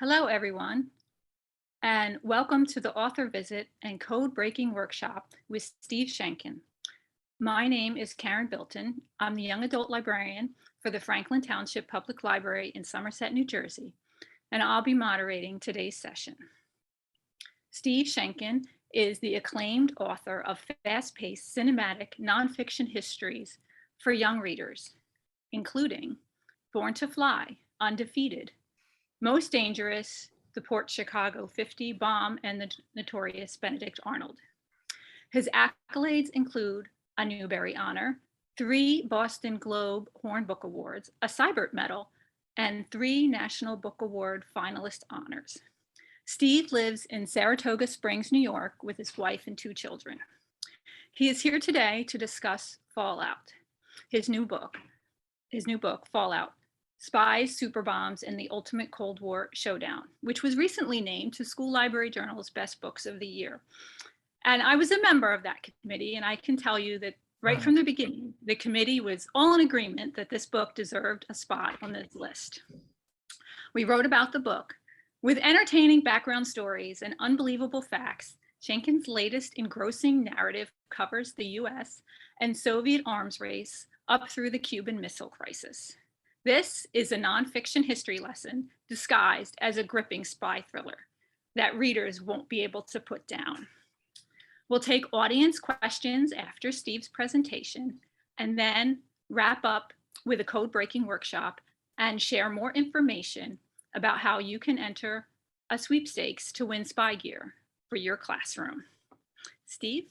Hello, everyone, and welcome to the author visit and code breaking workshop with Steve Sheinkin. My name is Karen Bilton. I'm the young adult librarian for the Franklin Township Public Library in Somerset, New Jersey, and I'll be moderating today's session. Steve Sheinkin is the acclaimed author of fast-paced cinematic nonfiction histories for young readers, including Born to Fly, Undefeated, Most Dangerous, the Port Chicago 50 Bomb, and the Notorious Benedict Arnold. His accolades include a Newbery Honor, 3 Boston Globe Horn Book Awards, a Cybert Medal, and 3 National Book Award finalist honors. Steve lives in Saratoga Springs, New York, with his wife and 2 children. He is here today to discuss Fallout, his new book, Fallout, Spies, Superbombs, and the Ultimate Cold War Showdown, which was recently named to School Library Journal's Best Books of the Year. And I was a member of that committee, and I can tell you that right from the beginning, the committee was all in agreement that this book deserved a spot on this list. We wrote about the book. With entertaining background stories and unbelievable facts, Sheinkin's latest engrossing narrative covers the US and Soviet arms race up through the Cuban Missile Crisis. This is a nonfiction history lesson disguised as a gripping spy thriller that readers won't be able to put down. We'll take audience questions after Steve's presentation and then wrap up with a code breaking workshop and share more information about how you can enter a sweepstakes to win spy gear for your classroom. Steve?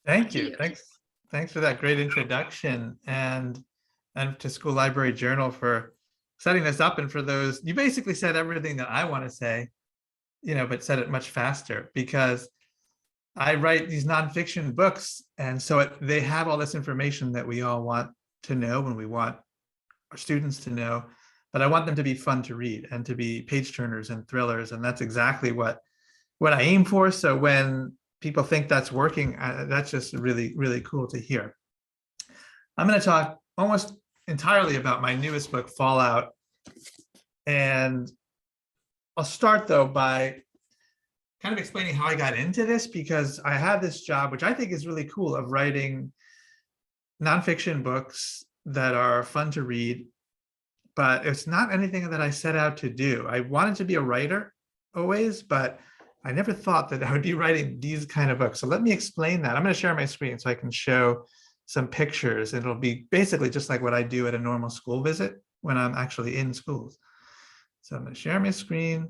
Thank you. Thanks for that great introduction, and to School Library Journal for setting this up, and for those, you basically said everything that I want to say, but said it much faster, because I write these nonfiction books, and so they have all this information that we all want to know and we want our students to know, but I want them to be fun to read and to be page turners and thrillers, and that's exactly what I aim for. So when people think that's working, that's just really, really cool to hear. I'm going to talk almost entirely about my newest book, Fallout. And I'll start, though, by kind of explaining how I got into this, because I have this job, which I think is really cool, of writing nonfiction books that are fun to read, but it's not anything that I set out to do. I wanted to be a writer always, but I never thought that I would be writing these kind of books. So let me explain that. I'm going to share my screen so I can show some pictures. It'll be basically just like what I do at a normal school visit when I'm actually in schools. So I'm going to share my screen,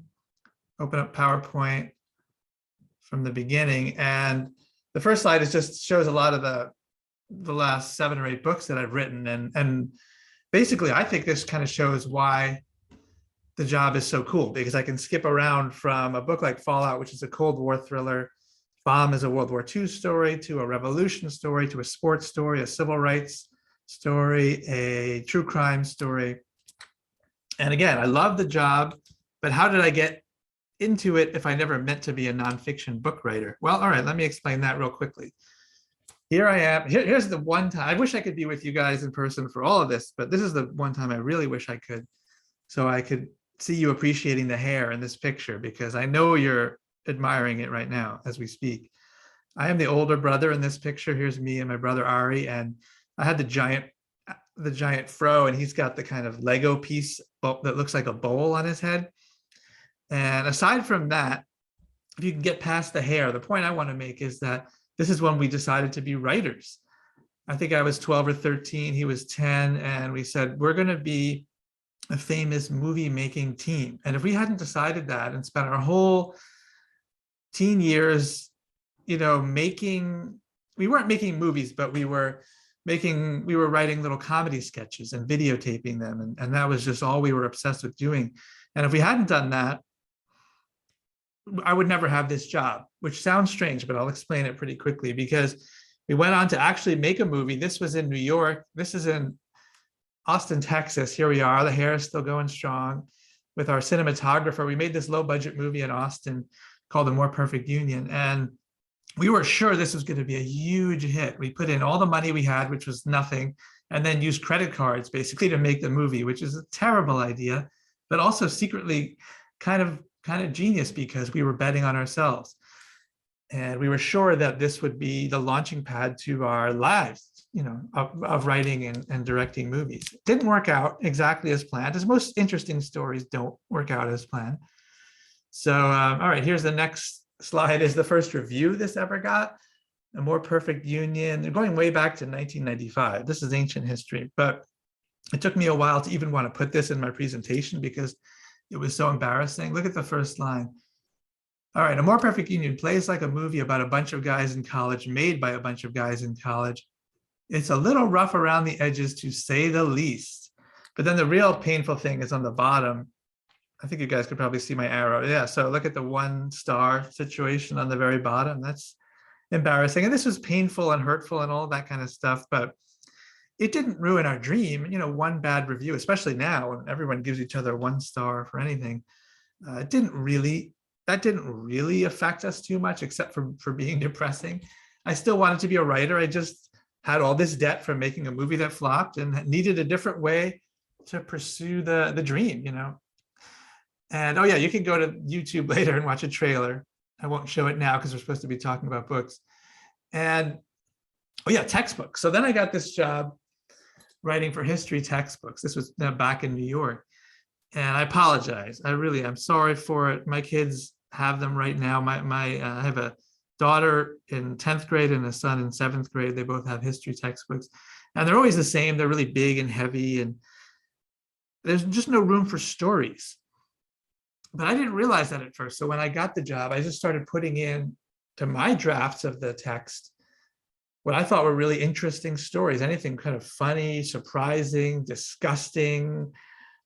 open up PowerPoint from the beginning. And the first slide is just shows a lot of the last 7 or 8 books that I've written. And basically, I think this kind of shows why the job is so cool, because I can skip around from a book like Fallout, which is a Cold War thriller. Bomb is a World War II story, to a revolution story, to a sports story, a civil rights story, a true crime story. And again, I love the job, but how did I get into it if I never meant to be a nonfiction book writer? Well, all right, let me explain that real quickly. Here I am. Here's the one time. I wish I could be with you guys in person for all of this, but this is the one time I really wish I could, so I could see you appreciating the hair in this picture, because I know you're admiring it right now as we speak. I am the older brother in this picture. Here's me and my brother Ari, and I had the giant fro, and he's got the kind of Lego piece that looks like a bowl on his head. And aside from that, if you can get past the hair, the point I want to make is that this is when we decided to be writers. I think I was 12 or 13, he was 10, and we said, we're going to be a famous movie making team. And if we hadn't decided that and spent our whole teen years, we weren't making movies, but we were writing little comedy sketches and videotaping them. And that was just all we were obsessed with doing. And if we hadn't done that, I would never have this job, which sounds strange, but I'll explain it pretty quickly, because we went on to actually make a movie. This was in New York. This is in Austin, Texas. Here we are. The hair is still going strong with our cinematographer. We made this low budget movie in Austin called The More Perfect Union. And we were sure this was going to be a huge hit. We put in all the money we had, which was nothing, and then used credit cards basically to make the movie, which is a terrible idea, but also secretly kind of genius because we were betting on ourselves. And we were sure that this would be the launching pad to our lives, of writing and directing movies. It didn't work out exactly as planned, as most interesting stories don't work out as planned. So, all right, here's the next slide is the first review this ever got, A More Perfect Union. They're going way back to 1995. This is ancient history, but it took me a while to even want to put this in my presentation because it was so embarrassing. Look at the first line. All right, A More Perfect Union plays like a movie about a bunch of guys in college, made by a bunch of guys in college. It's a little rough around the edges, to say the least. But then the real painful thing is on the bottom. I think you guys could probably see my arrow. Yeah, so look at the 1-star situation on the very bottom. That's embarrassing. And this was painful and hurtful and all that kind of stuff, but it didn't ruin our dream. One bad review, especially now when everyone gives each other 1 star for anything, that didn't really affect us too much, except for being depressing. I still wanted to be a writer. I just had all this debt from making a movie that flopped and needed a different way to pursue the dream, And oh yeah, you can go to YouTube later and watch a trailer. I won't show it now because we're supposed to be talking about books. And oh yeah, textbooks. So then I got this job writing for history textbooks. This was back in New York. And I apologize. I'm sorry for it. My kids have them right now. I have a daughter in 10th grade and a son in 7th grade. They both have history textbooks. And they're always the same. They're really big and heavy. And there's just no room for stories. But I didn't realize that at first. So when I got the job, I just started putting in to my drafts of the text what I thought were really interesting stories, anything kind of funny, surprising, disgusting,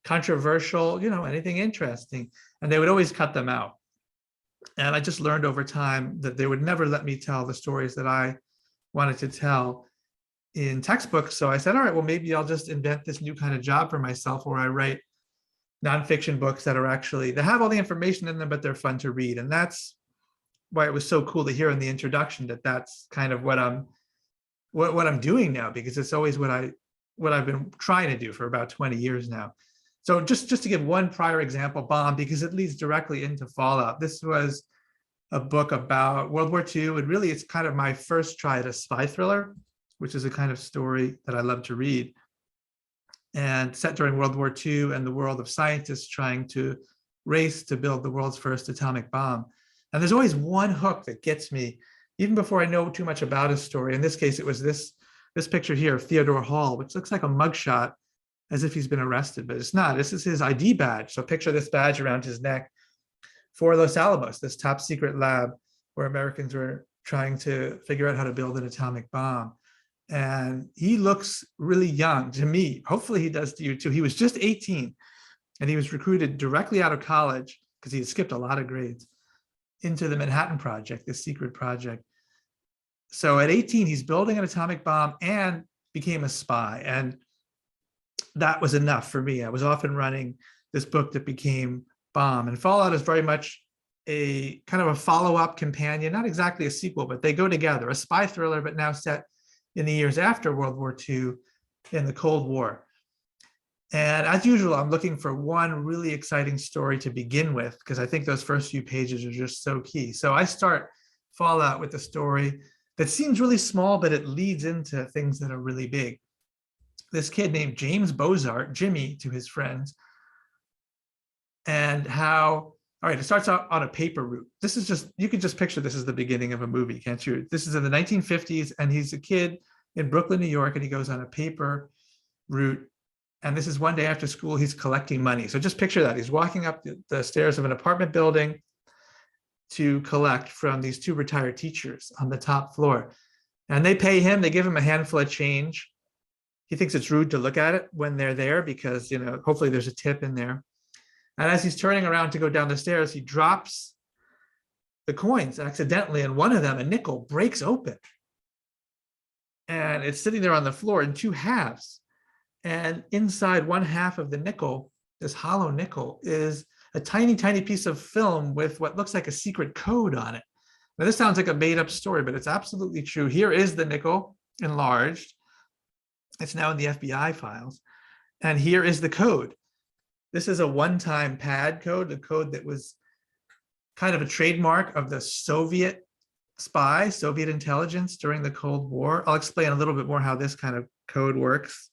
controversial, anything interesting. And they would always cut them out. And I just learned over time that they would never let me tell the stories that I wanted to tell in textbooks. So I said, all right, well, maybe I'll just invent this new kind of job for myself where I write nonfiction books that have all the information in them, but they're fun to read. And that's why it was so cool to hear in the introduction that that's kind of what I'm doing now, because it's always what I've been trying to do for about 20 years now. So just to give one prior example, Bomb, because it leads directly into Fallout. This was a book about World War II, and really it's kind of my first try at a spy thriller, which is a kind of story that I love to read, and set during World War II and the world of scientists trying to race to build the world's first atomic bomb. And there's always one hook that gets me, even before I know too much about his story. In this case, it was this picture here of Theodore Hall, which looks like a mugshot, as if he's been arrested, but it's not. This is his ID badge. So picture this badge around his neck for Los Alamos, this top secret lab where Americans were trying to figure out how to build an atomic bomb. And he looks really young to me. Hopefully he does to you too. He was just 18 and he was recruited directly out of college, because he had skipped a lot of grades, into the Manhattan Project, this secret project. So at 18, he's building an atomic bomb and became a spy. And that was enough for me. I was off and running this book that became Bomb. And Fallout is very much a kind of a follow-up companion, not exactly a sequel, but they go together, a spy thriller, but now set in the years after World War II in the Cold War. And as usual, I'm looking for one really exciting story to begin with, because I think those first few pages are just so key. So I start Fallout with a story that seems really small, but it leads into things that are really big. This kid named James Bozart, Jimmy to his friends, and how, all right, it starts out on a paper route. This is just, you could just picture this as the beginning of a movie, can't you? This is in the 1950s, and he's a kid in Brooklyn, New York, and he goes on a paper route. And this is one day after school, he's collecting money. So just picture that. He's walking up the stairs of an apartment building to collect from these 2 retired teachers on the top floor. And they pay him, they give him a handful of change. He thinks it's rude to look at it when they're there because, hopefully there's a tip in there. And as he's turning around to go down the stairs, he drops the coins accidentally, and one of them, a nickel, breaks open. And it's sitting there on the floor in 2 halves. And inside one half of the nickel, this hollow nickel, is a tiny, tiny piece of film with what looks like a secret code on it. Now, this sounds like a made-up story, but it's absolutely true. Here is the nickel enlarged. It's now in the FBI files. And here is the code. This is a one-time pad code, the code that was kind of a trademark of the Soviet spy, Soviet intelligence during the Cold War. I'll explain a little bit more how this kind of code works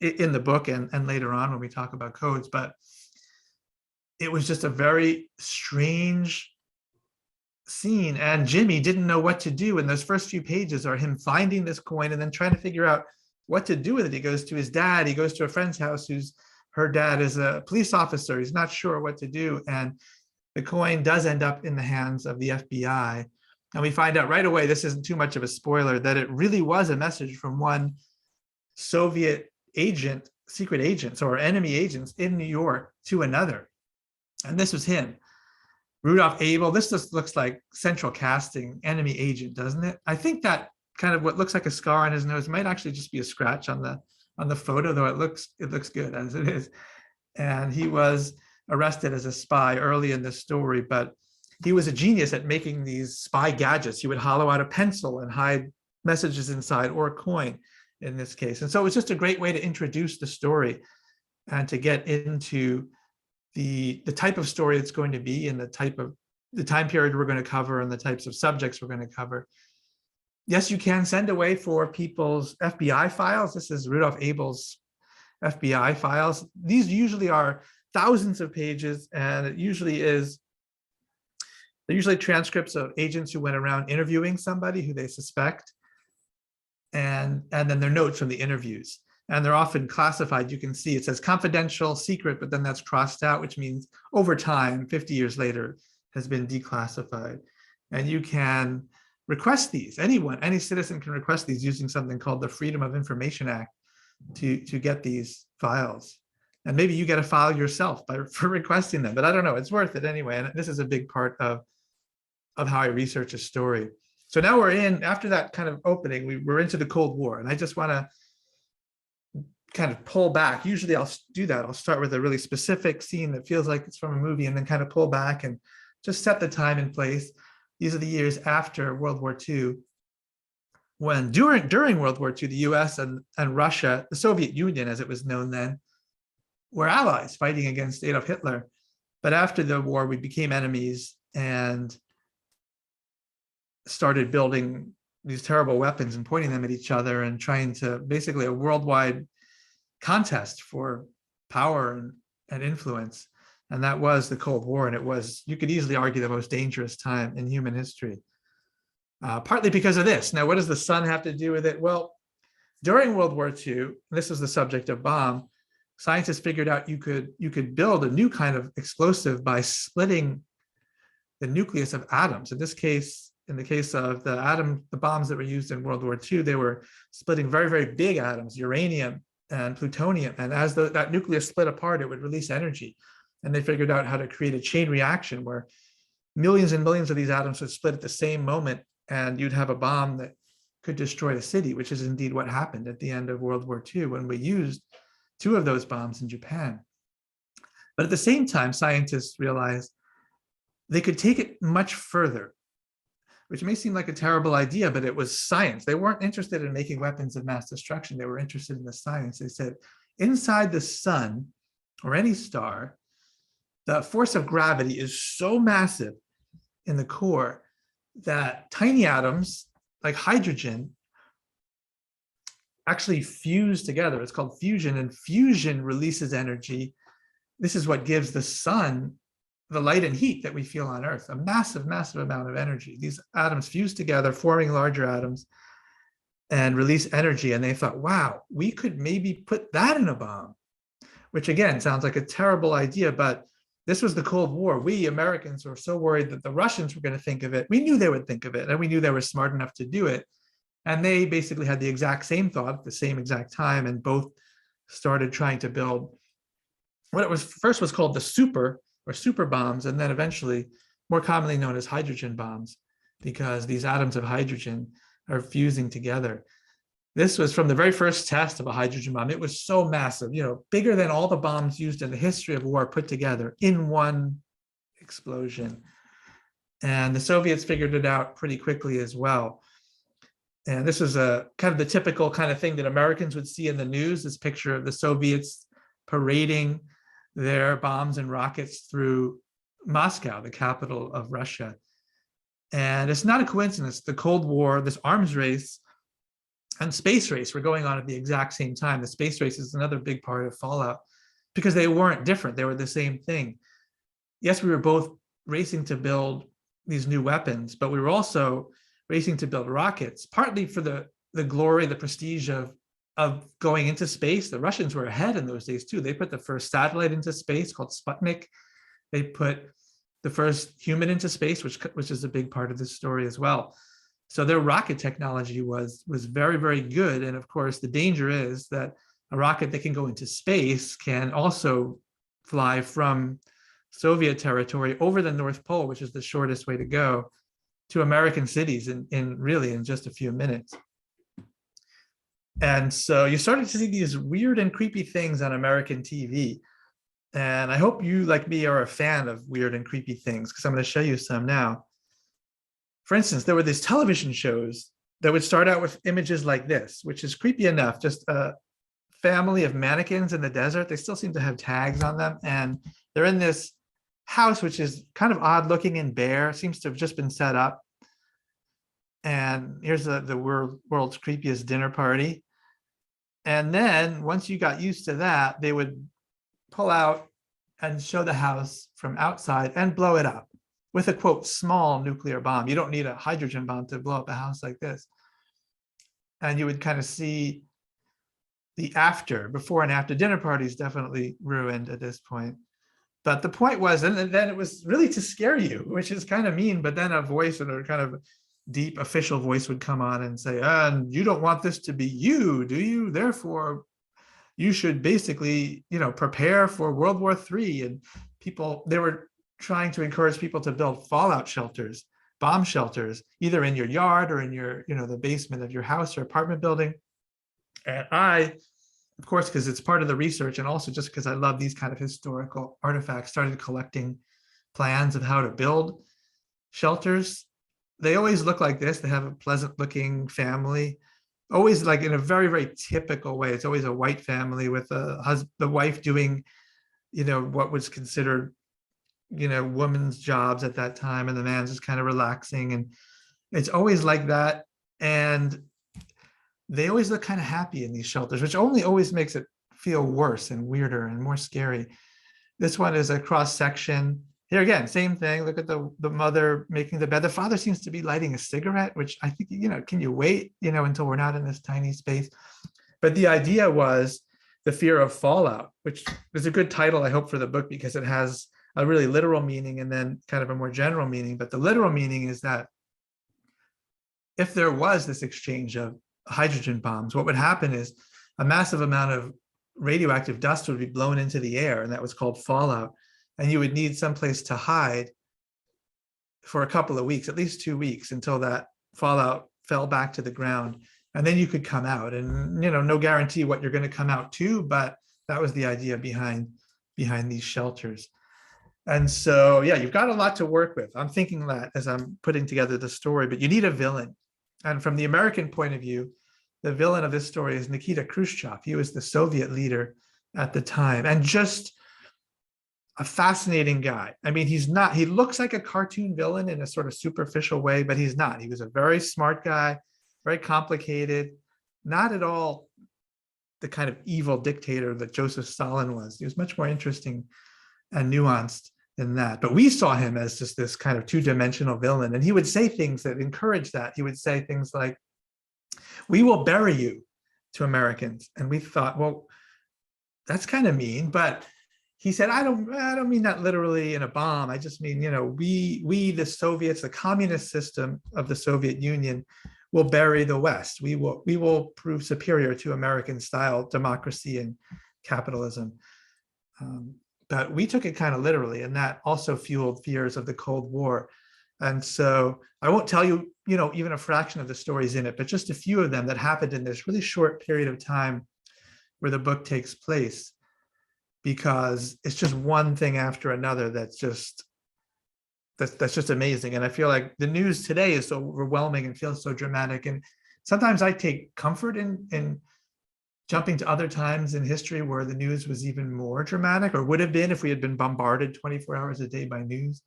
in the book and later on when we talk about codes, but it was just a very strange scene, and Jimmy didn't know what to do. And those first few pages are him finding this coin and then trying to figure out what to do with it. He goes to his dad, he goes to a friend's house her dad is a police officer. He's not sure what to do. And the coin does end up in the hands of the FBI. And we find out right away, this isn't too much of a spoiler, that it really was a message from one Soviet agent, secret agents or enemy agents in New York to another. And this was him, Rudolf Abel. This just looks like central casting, enemy agent, doesn't it? I think that kind of what looks like a scar on his nose might actually just be a scratch on the photo, though it looks good as it is. And he was arrested as a spy early in the story, but he was a genius at making these spy gadgets. He would hollow out a pencil and hide messages inside, or a coin in this case. And so it was just a great way to introduce the story and to get into the type of story it's going to be and the time period we're going to cover and the types of subjects we're going to cover. Yes, you can send away for people's FBI files. This is Rudolf Abel's FBI files. These usually are thousands of pages, and they're usually transcripts of agents who went around interviewing somebody who they suspect, and then their notes from the interviews. And they're often classified. You can see it says confidential, secret, but then that's crossed out, which means over time, 50 years later, has been declassified. And you can request these. Any citizen can request these using something called the Freedom of Information Act to get these files. And maybe you get a file yourself for requesting them, but I don't know, it's worth it anyway. And this is a big part of how I research a story. So now after that kind of opening, we're into the Cold War. And I just want to kind of pull back. Usually I'll do that. I'll start with a really specific scene that feels like it's from a movie and then kind of pull back and just set the time and place. These are the years after World War II, when during World War II, the US and Russia, the Soviet Union as it was known then, were allies fighting against Adolf Hitler. But after the war, we became enemies and started building these terrible weapons and pointing them at each other and trying to basically a worldwide contest for power and influence. And that was the Cold War. And it was, you could easily argue, the most dangerous time in human history, partly because of this. Now, what does the sun have to do with it? Well, during World War II, this is the subject of bomb, scientists figured out you could build a new kind of explosive by splitting the nucleus of atoms. In the case of the bombs that were used in World War II, they were splitting very, very big atoms, uranium and plutonium. And as that nucleus split apart, it would release energy. And they figured out how to create a chain reaction where millions and millions of these atoms would split at the same moment, and you'd have a bomb that could destroy a city, which is indeed what happened at the end of World War II when we used 2 of those bombs in Japan. But at the same time, scientists realized they could take it much further, which may seem like a terrible idea, but it was science. They weren't interested in making weapons of mass destruction. They were interested in the science. They said, inside the sun or any star, the force of gravity is so massive in the core that tiny atoms like hydrogen actually fuse together. It's called fusion, and fusion releases energy. This is what gives the sun the light and heat that we feel on Earth, a massive, massive amount of energy. These atoms fuse together, forming larger atoms and release energy. And they thought, wow, we could maybe put that in a bomb, which again, sounds like a terrible idea, but this was the Cold War. We Americans were so worried that the Russians were going to think of it. We knew they would think of it, and we knew they were smart enough to do it. And they basically had the exact same thought at the same exact time, and both started trying to build what it was first was called the super bombs, and then eventually more commonly known as hydrogen bombs, because these atoms of hydrogen are fusing together. This was from the very first test of a hydrogen bomb. It was so massive, bigger than all the bombs used in the history of war put together in one explosion. And the Soviets figured it out pretty quickly as well. And this was a kind of the typical kind of thing that Americans would see in the news, this picture of the Soviets parading their bombs and rockets through Moscow, the capital of Russia. And it's not a coincidence. The Cold War, this arms race and space race were going on at the exact same time. The space race is another big part of Fallout because they weren't different. They were the same thing. Yes, we were both racing to build these new weapons, but we were also racing to build rockets, partly for the glory, the prestige of going into space. The Russians were ahead in those days too. They put the first satellite into space called Sputnik. They put the first human into space, which is a big part of this story as well. So their rocket technology was very, very good. And of course, the danger is that a rocket that can go into space can also fly from Soviet territory over the North Pole, which is the shortest way to go, to American cities in just a few minutes. And so you started to see these weird and creepy things on American TV. And I hope you, like me, are a fan of weird and creepy things, because I'm going to show you some now. For instance, there were these television shows that would start out with images like this, which is creepy enough, just a family of mannequins in the desert. They still seem to have tags on them. And they're in this house, which is kind of odd looking and bare, seems to have just been set up. And here's the world's creepiest dinner party. And then once you got used to that, they would pull out and show the house from outside and blow it up with a, quote, small nuclear bomb. You don't need a hydrogen bomb to blow up a house like this. And you would kind of see the before and after. Dinner parties definitely ruined at this point. But the point was, and then it was really to scare you, which is kind of mean, but then a voice and a kind of deep official voice would come on and say, and you don't want this to be you, do you? Therefore, you should basically, prepare for World War III. And they were trying to encourage people to build fallout shelters, bomb shelters, either in your yard or in your, the basement of your house or apartment building. And I, of course, because it's part of the research, and also just because I love these kind of historical artifacts, started collecting plans of how to build shelters. They always look like this. They have a pleasant looking family, always like in a very, very typical way. It's always a white family with the wife doing, what was considered, women's jobs at that time. And the man's just kind of relaxing. And it's always like that. And they always look kind of happy in these shelters, which only always makes it feel worse and weirder and more scary. This one is a cross section. Here again, same thing. Look at the mother making the bed. The father seems to be lighting a cigarette, which I think, can you wait, until we're not in this tiny space? But the idea was the fear of fallout, which is a good title, I hope, for the book, because it has a really literal meaning and then kind of a more general meaning. But the literal meaning is that if there was this exchange of hydrogen bombs, what would happen is a massive amount of radioactive dust would be blown into the air, and that was called fallout. And you would need someplace to hide for a couple of weeks, at least 2 weeks, until that fallout fell back to the ground. And then you could come out, and no guarantee what you're going to come out to, but that was the idea behind these shelters. And so, yeah, you've got a lot to work with. I'm thinking that as I'm putting together the story, but you need a villain. And from the American point of view, the villain of this story is Nikita Khrushchev. He was the Soviet leader at the time, and just a fascinating guy. I mean, he looks like a cartoon villain in a sort of superficial way, but he's not. He was a very smart guy, very complicated, not at all the kind of evil dictator that Joseph Stalin was. He was much more interesting and nuanced than that. But we saw him as just this kind of two-dimensional villain. And he would say things that encouraged that. He would say things like, "We will bury you," to Americans. And we thought, well, that's kind of mean, but he said, I don't mean that literally in a bomb. I just mean, we, the Soviets, the communist system of the Soviet Union, will bury the West. We will prove superior to American style democracy and capitalism. But we took it kind of literally, and that also fueled fears of the Cold War. And so I won't tell you, even a fraction of the stories in it, but just a few of them that happened in this really short period of time where the book takes place, because it's just one thing after another that's just amazing. And I feel like the news today is so overwhelming and feels so dramatic. And sometimes I take comfort in jumping to other times in history where the news was even more dramatic, or would have been if we had been bombarded 24 hours a day by news.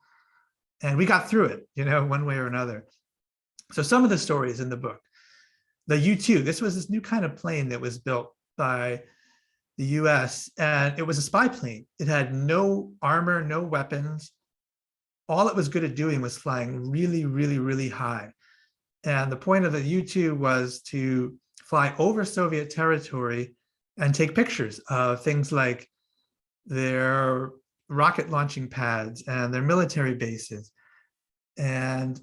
And we got through it, one way or another. So some of the stories in the book, the U-2, this was this new kind of plane that was built by the US, and it was a spy plane. It had no armor, no weapons. All it was good at doing was flying really, really, really high. And the point of the U-2 was to fly over Soviet territory and take pictures of things like their rocket launching pads and their military bases. And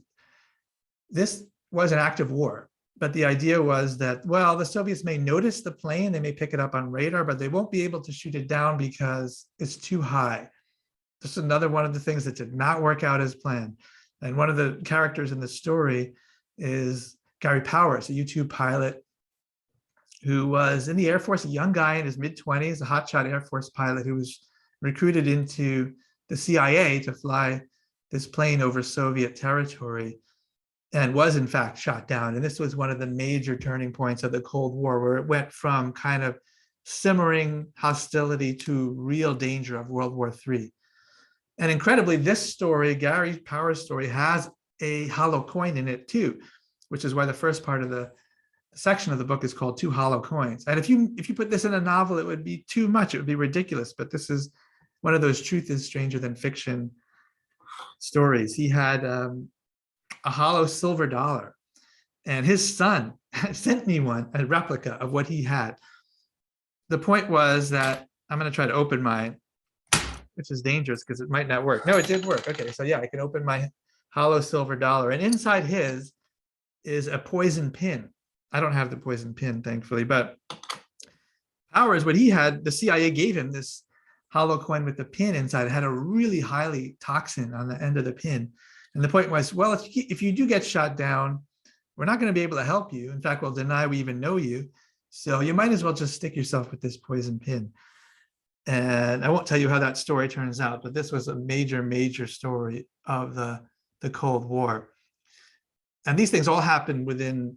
this was an active war. But the idea was that, well, the Soviets may notice the plane, they may pick it up on radar, but they won't be able to shoot it down because it's too high. This is another one of the things that did not work out as planned. And one of the characters in the story is Gary Powers, a U-2 pilot who was in the Air Force, a young guy in his mid-20s, a hotshot Air Force pilot who was recruited into the CIA to fly this plane over Soviet territory, and was in fact shot down. And this was one of the major turning points of the Cold War, where it went from kind of simmering hostility to real danger of World War III. And incredibly, this story, Gary Powers' story, has a hollow coin in it too, which is why the first part of the section of the book is called Two Hollow Coins. And if you put this in a novel, it would be too much, it would be ridiculous. But this is one of those truth is stranger than fiction stories. He had a hollow silver dollar, and his son sent me one, a replica of what he had. The point was that I'm going to try to open mine, which is dangerous because it might not work. No, it did work. Okay, so yeah, I can open my hollow silver dollar, and inside his is a poison pin. I don't have the poison pin, thankfully, but Powers, what he had, the CIA gave him this hollow coin with the pin inside. It had a really highly toxin on the end of the pin. And the point was, well, if you do get shot down, we're not going to be able to help you. In fact, we'll deny we even know you. So you might as well just stick yourself with this poison pin. And I won't tell you how that story turns out, but this was a major, major story of the Cold War. And these things all happened within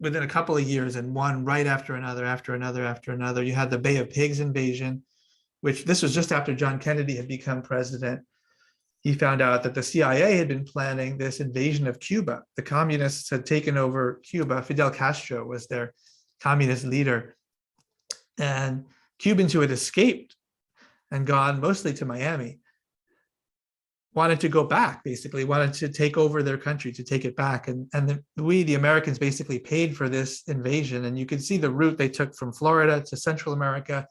a couple of years, and one right after another, after another, after another. You had the Bay of Pigs invasion, which this was just after John Kennedy had become president. He found out that the CIA had been planning this invasion of Cuba. The communists had taken over Cuba. Fidel Castro was their communist leader. And Cubans who had escaped and gone mostly to Miami wanted to go back, basically, wanted to take over their country, to take it back. And we, the Americans, basically paid for this invasion. And you could see the route they took from Florida to Central America,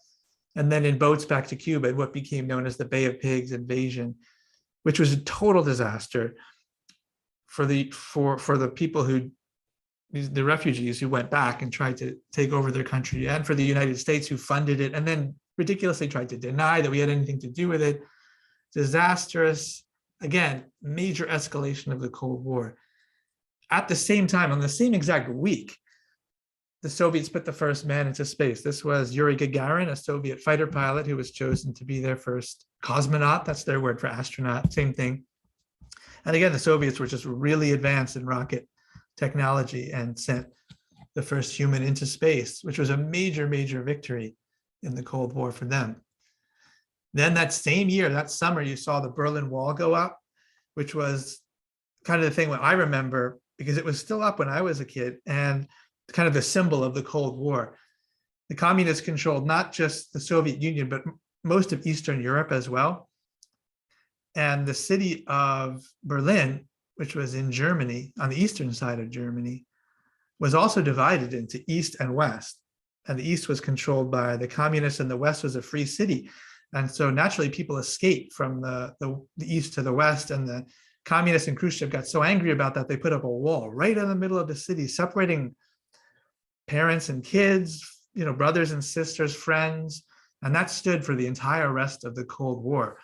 and then in boats back to Cuba, in what became known as the Bay of Pigs invasion, which was a total disaster for the people the refugees who went back and tried to take over their country, and for the United States, who funded it and then ridiculously tried to deny that we had anything to do with it. Disastrous. Again, major escalation of the Cold War. At the same time, on the same exact week, the Soviets put the first man into space. This was Yuri Gagarin, a Soviet fighter pilot who was chosen to be their first cosmonaut. That's their word for astronaut, same thing. And again, the Soviets were just really advanced in rocket technology and sent the first human into space, which was a major, major victory in the Cold War for them. Then that same year, that summer, you saw the Berlin Wall go up, which was kind of the thing I remember, because it was still up when I was a kid, and kind of the symbol of the Cold War. The communists controlled not just the Soviet Union, but most of Eastern Europe as well. And the city of Berlin, which was in Germany, on the eastern side of Germany, was also divided into East and West. And the East was controlled by the communists, and the West was a free city. And so naturally, people escaped from the East to the West, and the communists and Khrushchev got so angry about that, they put up a wall right in the middle of the city, separating parents and kids, brothers and sisters, friends. And that stood for the entire rest of the Cold War.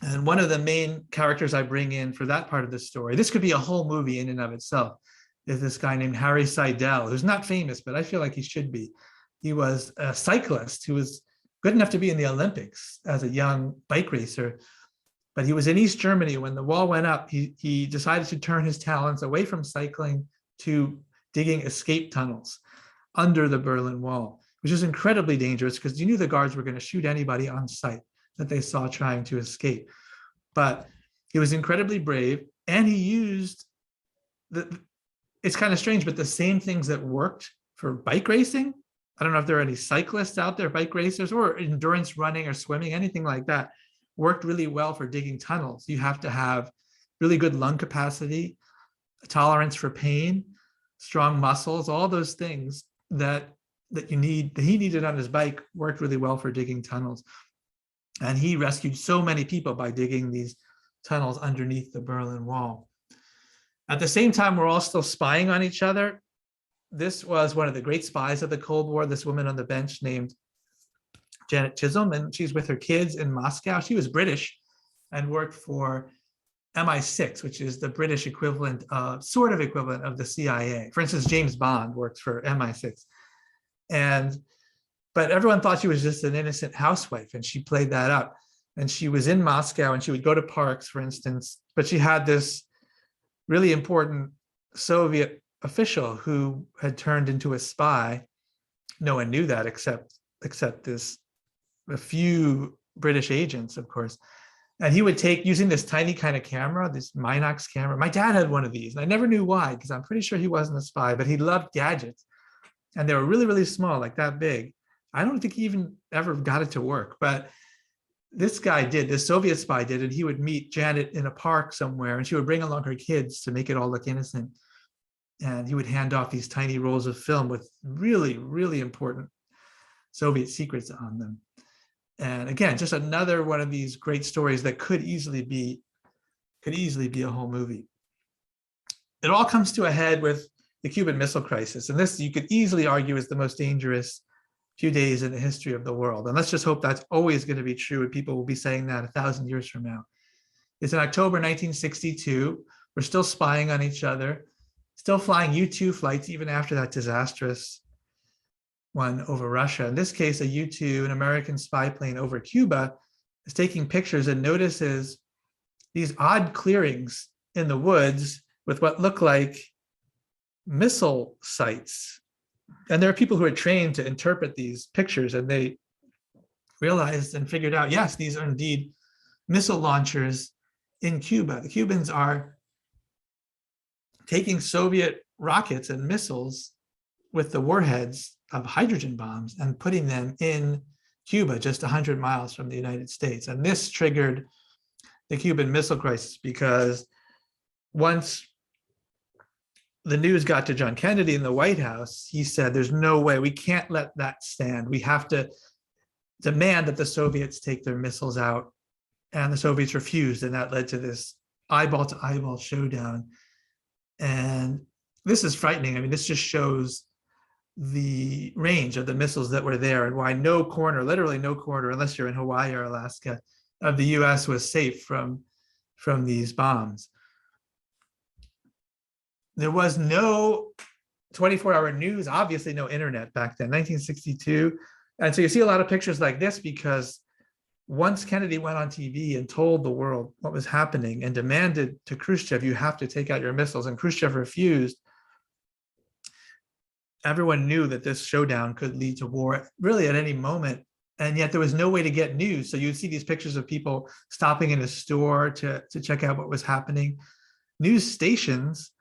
And one of the main characters I bring in for that part of the story, this could be a whole movie in and of itself, is this guy named Harry Seidel, who's not famous, but I feel like he should be. He was a cyclist who was good enough to be in the Olympics as a young bike racer, but he was in East Germany when the wall went up. He decided to turn his talents away from cycling to digging escape tunnels under the Berlin Wall, which is incredibly dangerous because you knew the guards were going to shoot anybody on sight that they saw trying to escape. But he was incredibly brave, and he used it's kind of strange, but the same things that worked for bike racing. I don't know if there are any cyclists out there, bike racers, or endurance running or swimming, anything like that, worked really well for digging tunnels. You have to have really good lung capacity, tolerance for pain, strong muscles, all those things that he needed on his bike worked really well for digging tunnels. And he rescued so many people by digging these tunnels underneath the Berlin Wall. At the same time, we're all still spying on each other. This was one of the great spies of the Cold War, this woman on the bench named Janet Chisholm, and she's with her kids in Moscow. She was British and worked for MI6, which is the British equivalent, sort of equivalent of the CIA. For instance, James Bond worked for MI6. But everyone thought she was just an innocent housewife, and she played that up. And she was in Moscow, and she would go to parks, for instance, but she had this really important Soviet official who had turned into a spy. No one knew that except a few British agents, of course. And he would take, using this tiny kind of camera, this Minox camera. My dad had one of these, and I never knew why, because I'm pretty sure he wasn't a spy, but he loved gadgets. And they were really, really small, like that big. I don't think he even ever got it to work, but this guy did, this Soviet spy did, and he would meet Janet in a park somewhere, and she would bring along her kids to make it all look innocent. And he would hand off these tiny rolls of film with really, really important Soviet secrets on them. And again, just another one of these great stories that could easily be a whole movie. It all comes to a head with the Cuban Missile Crisis. And this, you could easily argue, is the most dangerous few days in the history of the world. And let's just hope that's always going to be true, and people will be saying that 1,000 years from now. It's in October 1962. We're still spying on each other, still flying U-2 flights even after that disastrous one over Russia. In this case, a U-2, an American spy plane over Cuba, is taking pictures and notices these odd clearings in the woods with what look like missile sites. And there are people who are trained to interpret these pictures, and they realized and figured out, yes, these are indeed missile launchers in Cuba. The Cubans are taking Soviet rockets and missiles with the warheads of hydrogen bombs and putting them in Cuba, just 100 miles from the United States. And this triggered the Cuban Missile Crisis, because once the news got to John Kennedy in the White House, he said, there's no way, we can't let that stand. We have to demand that the Soviets take their missiles out. And the Soviets refused, and that led to this eyeball-to-eyeball showdown. And this is frightening. I mean, this just shows the range of the missiles that were there, and why no corner, literally no corner, unless you're in Hawaii or Alaska, of the US was safe from these bombs. There was no 24-hour news, obviously no internet back then, 1962. And so you see a lot of pictures like this, because once Kennedy went on TV and told the world what was happening and demanded to Khrushchev, you have to take out your missiles, and Khrushchev refused, everyone knew that this showdown could lead to war really at any moment. And yet there was no way to get news. So you'd see these pictures of people stopping in a store to check out what was happening. News stations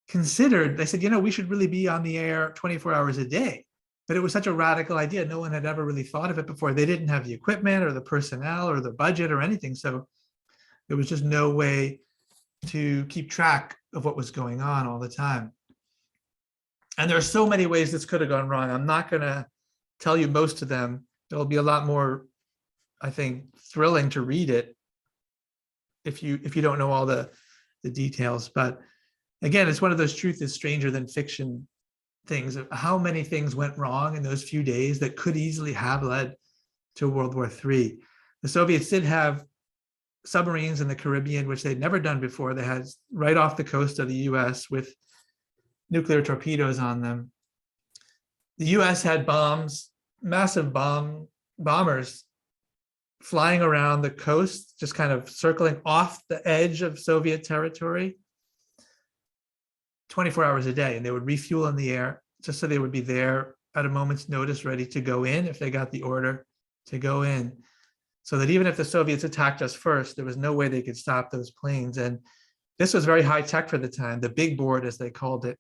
considered, they said, we should really be on the air 24 hours a day. But it was such a radical idea. No one had ever really thought of it before. They didn't have the equipment or the personnel or the budget or anything. So there was just no way to keep track of what was going on all the time. And there are so many ways this could have gone wrong. I'm not going to tell you most of them. There'll be a lot more, I think, thrilling to read it if you don't know all the details. But again, it's one of those truth is stranger than fiction things of how many things went wrong in those few days that could easily have led to World War III. The Soviets did have submarines in the Caribbean, which they'd never done before. They had right off the coast of the US with nuclear torpedoes on them. The US had bombs, massive bombers flying around the coast, just kind of circling off the edge of Soviet territory 24 hours a day, and they would refuel in the air, just so they would be there at a moment's notice, ready to go in if they got the order to go in. So that even if the Soviets attacked us first, there was no way they could stop those planes. And this was very high tech for the time, the big board, as they called it,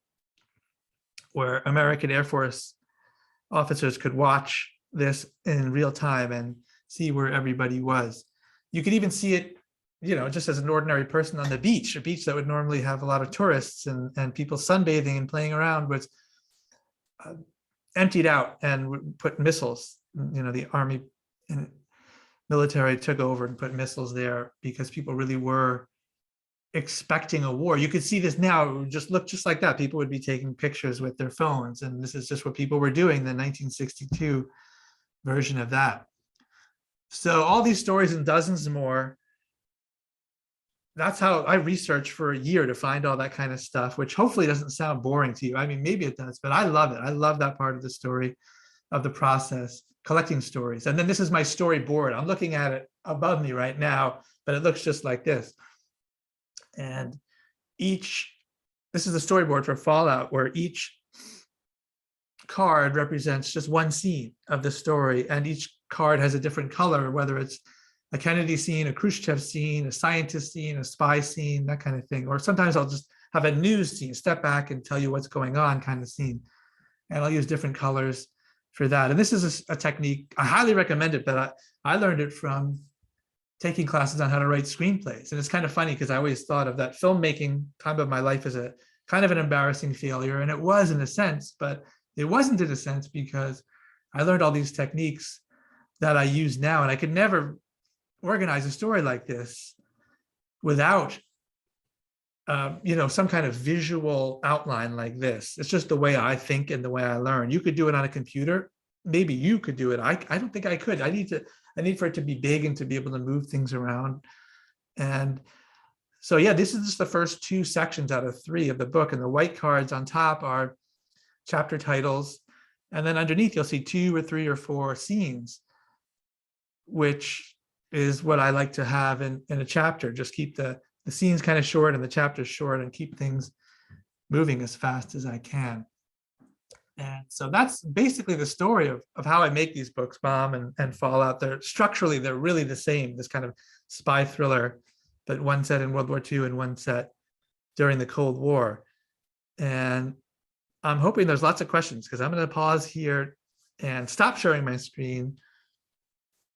where American Air Force officers could watch this in real time and see where everybody was. You could even see it, just as an ordinary person on the beach, a beach that would normally have a lot of tourists and people sunbathing and playing around, was emptied out and would put missiles. The Army and military took over and put missiles there because people really were expecting a war. You could see this now. It would just look just like that. People would be taking pictures with their phones, and this is just what people were doing, the 1962 version of that. So all these stories and dozens more, that's how I researched for a year to find all that kind of stuff, which hopefully doesn't sound boring to you. I mean, maybe it does, but I love it. I love that part of the story, of the process, collecting stories. And then this is my storyboard. I'm looking at it above me right now, but it looks just like this. And this is the storyboard for Fallout, where each card represents just one scene of the story, and each card has a different color, whether it's a Kennedy scene, a Khrushchev scene, a scientist scene, a spy scene, that kind of thing. Or sometimes I'll just have a news scene, step back and tell you what's going on kind of scene. And I'll use different colors for that. And this is a technique, I highly recommend it, but I learned it from taking classes on how to write screenplays. And it's kind of funny because I always thought of that filmmaking time of my life as a kind of an embarrassing failure. And it was in a sense, but it wasn't in a sense because I learned all these techniques that I use now. And I could never organize a story like this without some kind of visual outline like this. It's just the way I think and the way I learn. You could do it on a computer. Maybe you could do it. I don't think I could. I need for it to be big and to be able to move things around. And so, yeah, this is just the first 2 sections out of 3 of the book. And the white cards on top are chapter titles. And then underneath, you'll see 2 or 3 or 4 scenes, which is what I like to have in a chapter. Just keep the scenes kind of short and the chapters short, and keep things moving as fast as I can. And so that's basically the story of how I make these books, Bomb and Fallout. Structurally, they're really the same, this kind of spy thriller, but one set in World War II and one set during the Cold War. And I'm hoping there's lots of questions, because I'm going to pause here and stop sharing my screen,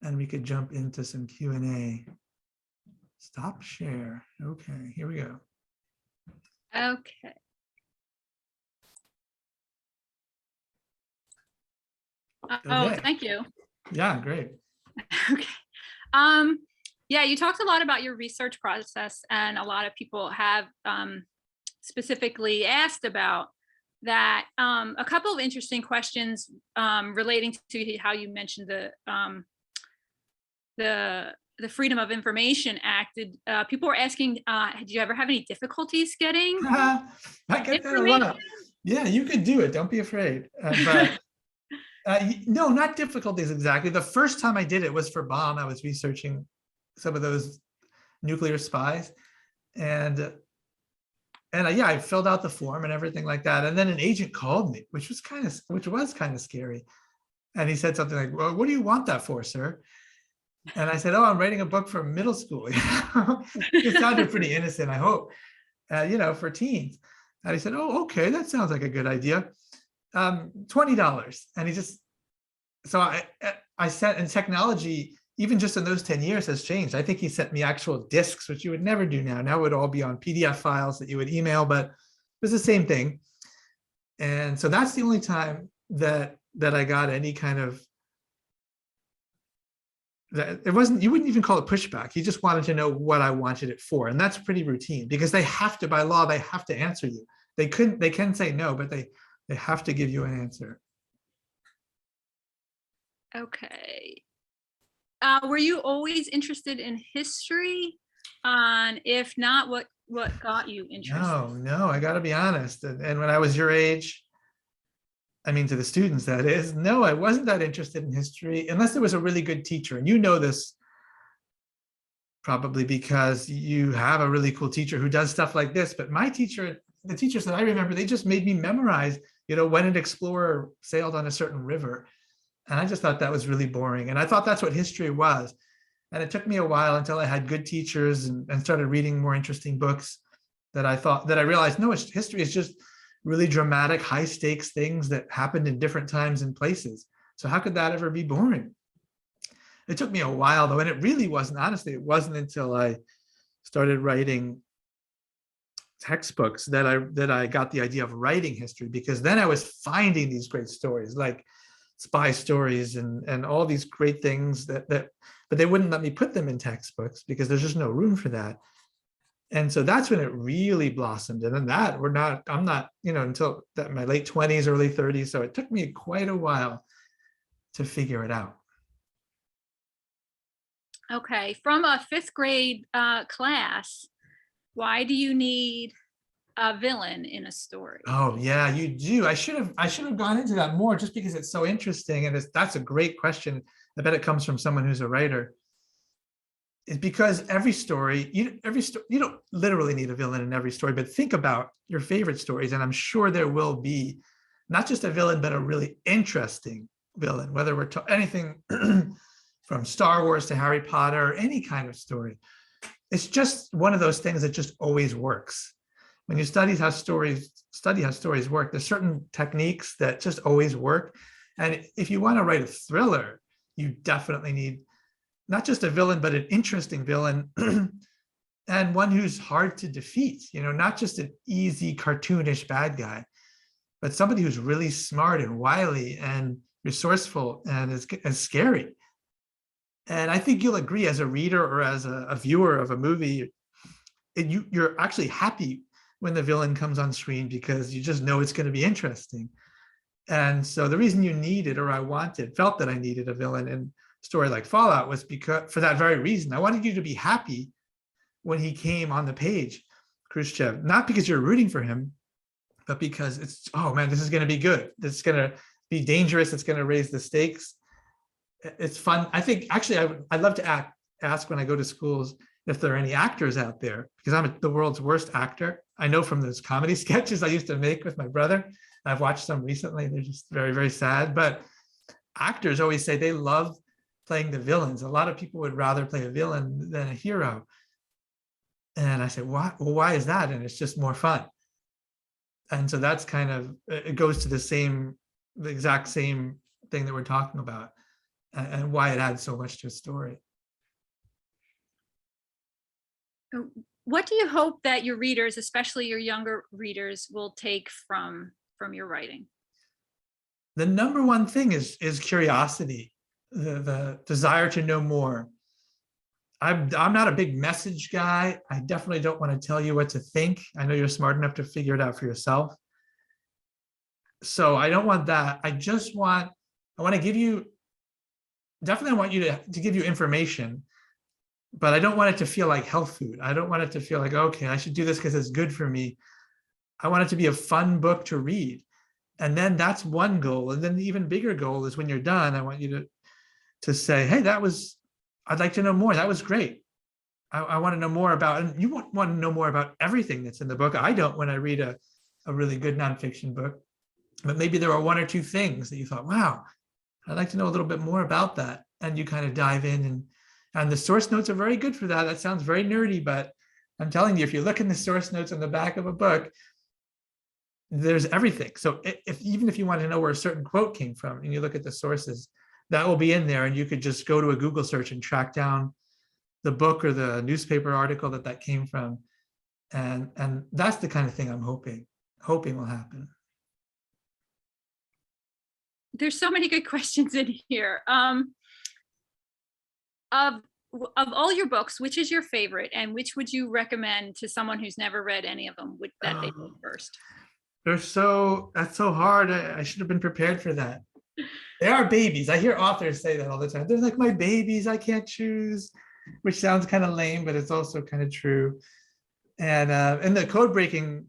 and we could jump into some Q&A. Stop share. Okay, here we go. Okay. Oh, thank you. Yeah, great. Okay. Yeah, you talked a lot about your research process, and a lot of people have specifically asked about that. A couple of interesting questions relating to how you mentioned the Freedom of Information Act. People were asking, did you ever have any difficulties getting I get that a lot. Yeah, you could do it. Don't be afraid. But no, not difficulties exactly. The first time I did it was for Bomb. I was researching some of those nuclear spies, and yeah, I filled out the form and everything like that. And then an agent called me, which was kind of scary. And he said something like, "Well, what do you want that for, sir?" And I said, "Oh, I'm writing a book for middle school." It sounded pretty innocent, I hope, for teens. And he said, "Oh, okay, that sounds like a good idea. $20." And so I sent, and technology, even just in those 10 years, has changed. I think he sent me actual discs, which you would never do now. Now it would all be on PDF files that you would email, but it was the same thing. And so that's the only time that I got any kind of, it wasn't, you wouldn't even call it pushback. He just wanted to know what I wanted it for. And that's pretty routine, because they have to, by law, they have to answer you. They can say no, but they have to give you an answer. Okay. Were you always interested in history? If not, what got you interested? No, I got to be honest. And when I was your age, I mean, to the students, that is, no, I wasn't that interested in history, unless there was a really good teacher. And you know this probably because you have a really cool teacher who does stuff like this. But my teacher the teachers that I remember, they just made me memorize, when an explorer sailed on a certain river. And I just thought that was really boring. And I thought that's what history was. And it took me a while until I had good teachers and started reading more interesting books that I realized, no, history is just really dramatic, high stakes things that happened in different times and places. So how could that ever be boring? It took me a while though. And it really wasn't, honestly, it wasn't until I started writing textbooks that I got the idea of writing history, because then I was finding these great stories like spy stories and all these great things but they wouldn't let me put them in textbooks because there's just no room for that. And so that's when it really blossomed. And then I'm not, until my late 20s, early 30s. So it took me quite a while to figure it out. Okay, from a fifth grade class, why do you need a villain in a story? Oh yeah, you do. I should have gone into that more, just because it's so interesting. And that's a great question. I bet it comes from someone who's a writer. It's because every story, you don't literally need a villain in every story, but think about your favorite stories. And I'm sure there will be not just a villain, but a really interesting villain, whether we're anything from Star Wars to Harry Potter, or any kind of story. It's just one of those things that just always works. When you study how stories work, there's certain techniques that just always work. And if you want to write a thriller, you definitely need not just a villain, but an interesting villain and one who's hard to defeat, not just an easy cartoonish bad guy, but somebody who's really smart and wily and resourceful and is scary. And I think you'll agree, as a reader or as a viewer of a movie, you're actually happy when the villain comes on screen because you just know it's going to be interesting. And so the reason you needed, or felt that I needed a villain in a story like Fallout, was because for that very reason. I wanted you to be happy when he came on the page, Khrushchev, not because you're rooting for him, but because it's, oh man, this is going to be good. This is going to be dangerous. It's going to raise the stakes. It's fun. I think actually I'd love to ask when I go to schools if there are any actors out there, because I'm the world's worst actor. I know from those comedy sketches I used to make with my brother. I've watched some recently. They're just very, very sad. But actors always say they love playing the villains. A lot of people would rather play a villain than a hero. And I said, why? Well, why is that? And it's just more fun. And so that's it goes to the exact same thing that we're talking about, and why it adds so much to a story. What do you hope that your readers, especially your younger readers, will take from your writing? The number one thing is curiosity, the desire to know more. I'm not a big message guy. I definitely don't want to tell you what to think. I know you're smart enough to figure it out for yourself. So I don't want that. I want to give you, definitely I want you to give you information, but I don't want it to feel like health food. I don't want it to feel like, okay, I should do this because it's good for me. I want it to be a fun book to read. And then that's one goal. And then the even bigger goal is when you're done, I want you to say, hey, I'd like to know more. That was great. I want to know more about, and you want to know more about everything that's in the book. I don't when I read a really good nonfiction book, but maybe there are one or two things that you thought, wow, I'd like to know a little bit more about that. And you kind of dive in, and the source notes are very good for that. That sounds very nerdy, but I'm telling you, if you look in the source notes on the back of a book, there's everything. So even if you want to know where a certain quote came from and you look at the sources, that will be in there. And you could just go to a Google search and track down the book or the newspaper article that came from. And that's the kind of thing I'm hoping will happen. There's so many good questions in here. Of all your books, which is your favorite, and which would you recommend to someone who's never read any of them that they read first? That's so hard. I should have been prepared for that. They are babies. I hear authors say that all the time. They're like my babies. I can't choose, which sounds kind of lame, but it's also kind of true. And in the Codebreaking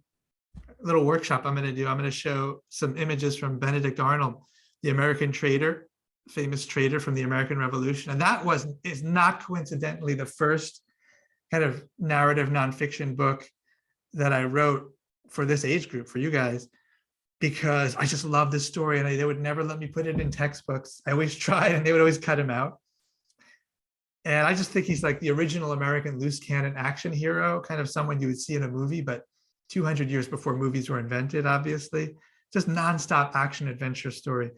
little workshop I'm going to show some images from Benedict Arnold, the American trader, famous trader from the American Revolution. And that is not coincidentally the first kind of narrative nonfiction book that I wrote for this age group, for you guys, because I just love this story, and they would never let me put it in textbooks. I always tried, and they would always cut him out. And I just think he's like the original American loose cannon action hero, kind of someone you would see in a movie, but 200 years before movies were invented, obviously. Just nonstop action adventure story.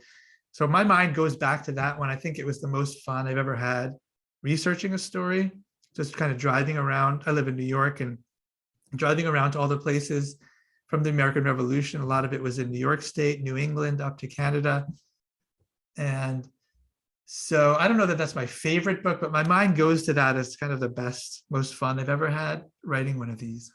So my mind goes back to that one. I think it was the most fun I've ever had researching a story, just kind of driving around. I live in New York, and driving around to all the places from the American Revolution. A lot of it was in New York State, New England, up to Canada. And so I don't know that that's my favorite book, but my mind goes to that as kind of the best, most fun I've ever had writing one of these.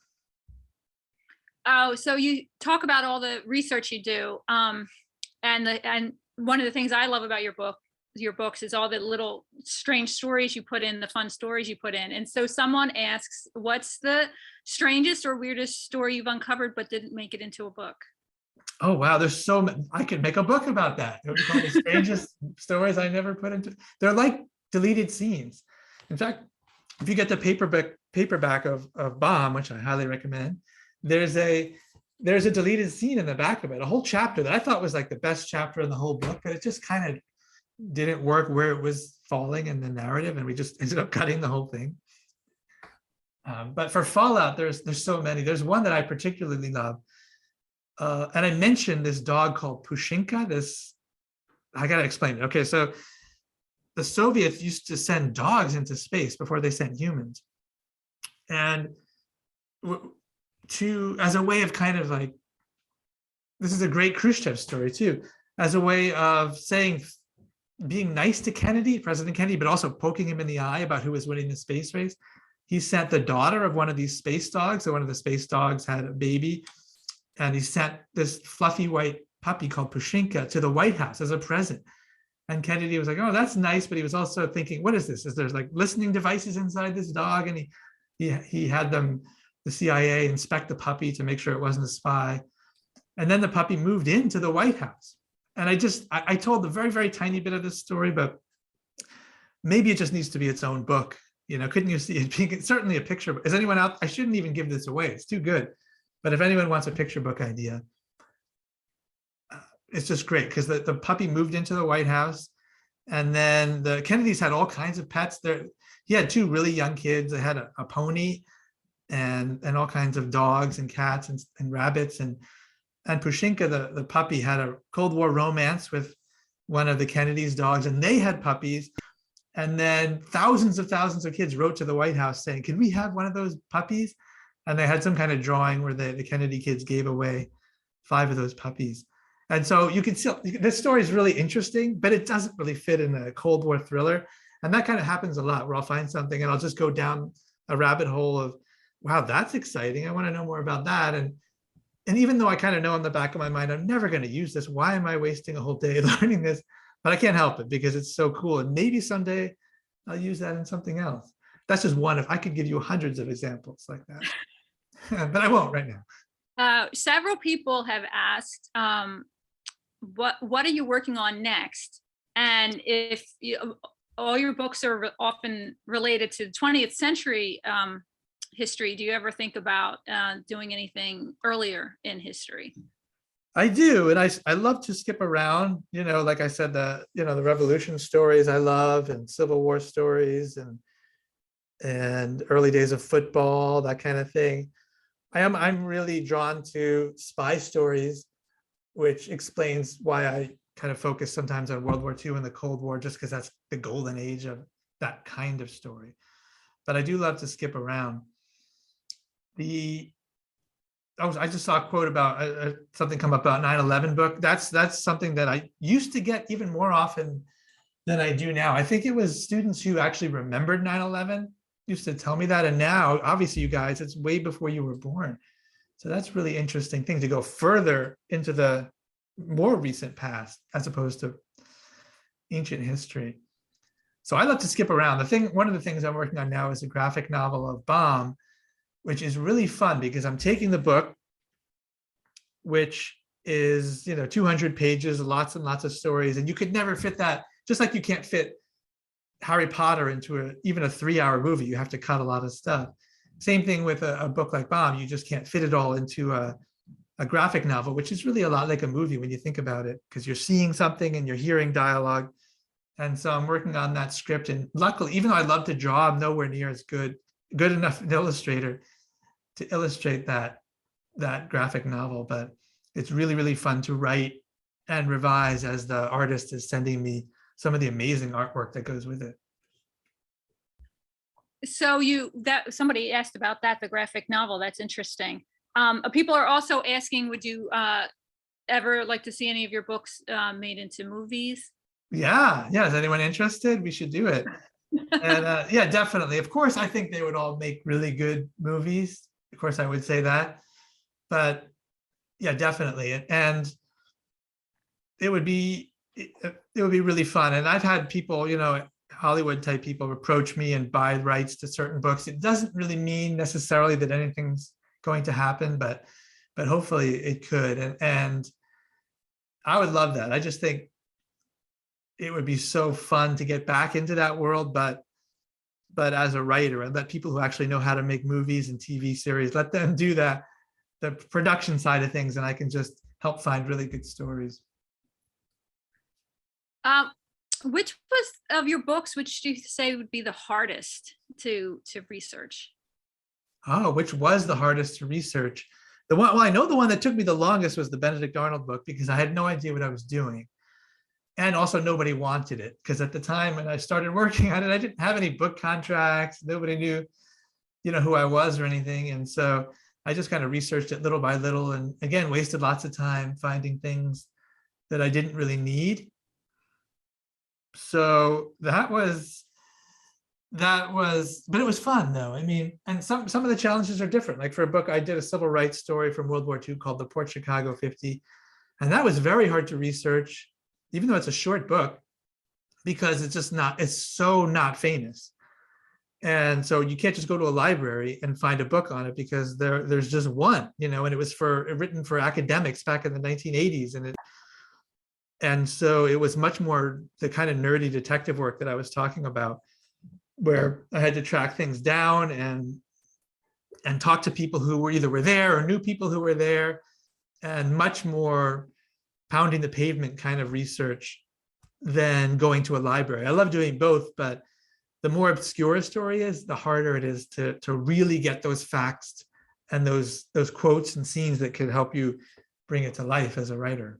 Oh, so you talk about all the research you do, and one of the things I love about your books is all the little strange stories you put in, the fun stories you put in. And so someone asks, what's the strangest or weirdest story you've uncovered but didn't make it into a book? Oh, wow. There's so many. I could make a book about that. It would be called The Strangest Stories I Never Put Into. They're like deleted scenes. In fact, if you get the paperback of Bomb, which I highly recommend, there's a deleted scene in the back of it, a whole chapter that I thought was like the best chapter in the whole book, but it just kind of didn't work where it was falling in the narrative, and we just ended up cutting the whole thing. But for Fallout, there's so many. There's one that I particularly love. And I mentioned this dog called Pushinka. I got to explain it. Okay, so the Soviets used to send dogs into space before they sent humans. And as a way of kind of like, this is a great Khrushchev story too, as a way of saying, being nice to Kennedy, President Kennedy, but also poking him in the eye about who was winning the space race. He sent the daughter of one of these space dogs. So one of the space dogs had a baby, and he sent this fluffy white puppy called Pushinka to the White House as a present. And Kennedy was like, oh, that's nice. But he was also thinking, what is this? Is there's like listening devices inside this dog? And he had the CIA inspect the puppy to make sure it wasn't a spy. And then the puppy moved into the White House. And I told the very, very tiny bit of this story, but maybe it just needs to be its own book. Couldn't you see it being certainly a picture? Is anyone out? I shouldn't even give this away. It's too good. But if anyone wants a picture book idea, it's just great because the puppy moved into the White House, and then the Kennedys had all kinds of pets. He had two really young kids. They had a pony and all kinds of dogs and cats and rabbits. And Pushinka, the puppy, had a Cold War romance with one of the Kennedys' dogs, and they had puppies. And then thousands of kids wrote to the White House saying, can we have one of those puppies? And they had some kind of drawing where the Kennedy kids gave away 5 of those puppies. And so you can see this story is really interesting, but it doesn't really fit in a Cold War thriller. And that kind of happens a lot, where I'll find something and I'll just go down a rabbit hole of, wow, that's exciting. I want to know more about that. And even though I kind of know in the back of my mind, I'm never going to use this. Why am I wasting a whole day learning this? But I can't help it because it's so cool. And maybe someday I'll use that in something else. That's just one. If I could give you hundreds of examples like that, but I won't right now. Several people have asked, what are you working on next? And if all your books are often related to 20th century history, do you ever think about doing anything earlier in history? I do, and I love to skip around. Like I said, the Revolution stories I love, and Civil War stories, and early days of football, that kind of thing. I'm really drawn to spy stories, which explains why I kind of focus sometimes on World War II and the Cold War, just because that's the golden age of that kind of story. But I do love to skip around. I just saw a quote about something come up about 9/11 book. That's something that I used to get even more often than I do now. I think it was students who actually remembered 9/11 used to tell me that. And now, obviously, you guys, it's way before you were born. So that's really interesting thing to go further into the more recent past as opposed to ancient history. So I love to skip around. One of the things I'm working on now is a graphic novel of Bomb, which is really fun because I'm taking the book, which is 200 pages, lots and lots of stories, and you could never fit that, just like you can't fit Harry Potter into even a 3-hour movie. You have to cut a lot of stuff. Same thing with a book like Bomb. You just can't fit it all into a a graphic novel, which is really a lot like a movie when you think about it, because you're seeing something and you're hearing dialogue. And so I'm working on that script. And luckily, even though I love to draw, I'm nowhere near as good enough an illustrator to illustrate that graphic novel. But it's really, really fun to write and revise as the artist is sending me some of the amazing artwork that goes with it. So somebody asked about that, the graphic novel. That's interesting. People are also asking, would you ever like to see any of your books made into movies? Yeah. Is anyone interested? We should do it. And yeah, definitely. Of course, I think they would all make really good movies. Of course, I would say that. But yeah, definitely. And it would be really fun. And I've had people, Hollywood type people approach me and buy rights to certain books. It doesn't really mean necessarily that anything's going to happen, but hopefully it could. And I would love that. I just think it would be so fun to get back into that world, but as a writer, and let people who actually know how to make movies and TV series, let them do that, the production side of things, and I can just help find really good stories. Which was of your books, which do you say would be the hardest to research? Oh, which was the hardest to research? Well, I know the one that took me the longest was the Benedict Arnold book, because I had no idea what I was doing. And also nobody wanted it, because at the time when I started working on it, I didn't have any book contracts. Nobody knew, who I was or anything. And so I just kind of researched it little by little, and again, wasted lots of time finding things that I didn't really need. So that was, but it was fun though. I mean, and some of the challenges are different. Like for a book, I did a civil rights story from World War II called The Port Chicago 50. And that was very hard to research, even though it's a short book, because it's so not famous. And so you can't just go to a library and find a book on it, because there's just one, and it was written for academics back in the 1980s. And so it was much more the kind of nerdy detective work that I was talking about, where I had to track things down and talk to people who were there or knew people who were there, and much more pounding the pavement kind of research than going to a library. I love doing both, but the more obscure a story is, the harder it is to really get those facts and those quotes and scenes that could help you bring it to life as a writer.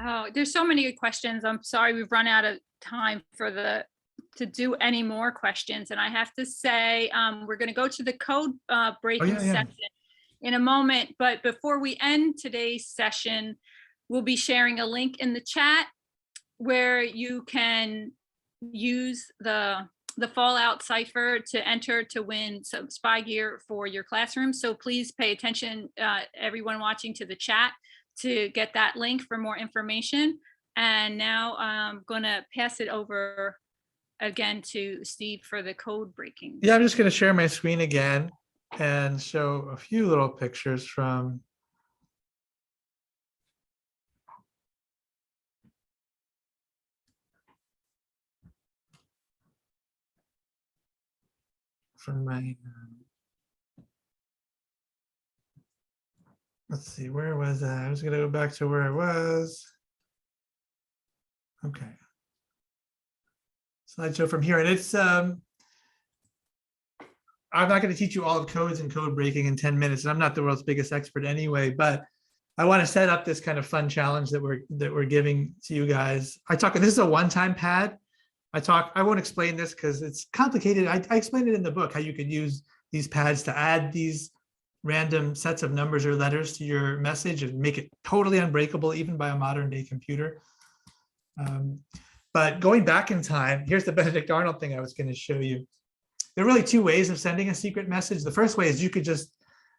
Oh, there's so many good questions. I'm sorry we've run out of time to do any more questions. And I have to say, we're going to go to the code breaking session in a moment. But before we end today's session, we'll be sharing a link in the chat where you can use the Fallout cipher to enter to win some spy gear for your classroom. So please pay attention, everyone watching, to the chat to get that link for more information. And now I'm going to pass it over again to Steve for the code breaking. Yeah, I'm just going to share my screen again and show a few little pictures from my, let's see, where was I? I was going to go back to where I was. Okay. Slideshow from here. And it's, I'm not going to teach you all of codes and code breaking in 10 minutes. And I'm not the world's biggest expert anyway, but I want to set up this kind of fun challenge that we're giving to you guys. This is a one-time pad. I won't explain this because it's complicated. I explained it in the book, how you could use these pads to add these random sets of numbers or letters to your message and make it totally unbreakable, even by a modern day computer. But going back in time, here's the Benedict Arnold thing I was going to show you. There are really two ways of sending a secret message. The first way is you could just